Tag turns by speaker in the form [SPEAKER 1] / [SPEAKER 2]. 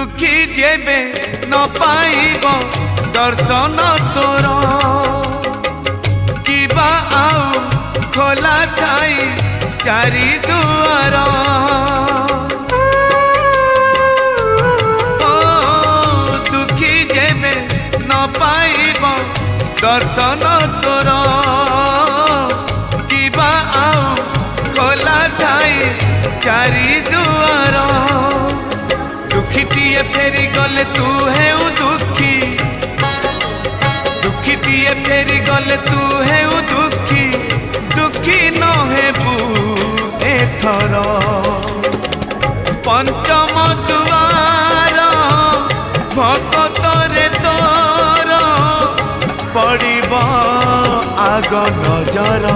[SPEAKER 1] दुखी जेबे न पाइब दर्शन तोर किबा आउ खोला थाई चारि दुआर ओ दुखी जेबे न पाइब दर्शन तोर किबा आउ खोला थाई चारि दुआर दुखीटिए फेरी गले तू है दुखी दुखीटिए फेरी गले तू है दुखी दुखी न हेबू एथर पंचम दुआर भगतरे तोर पड़िब आग नजर।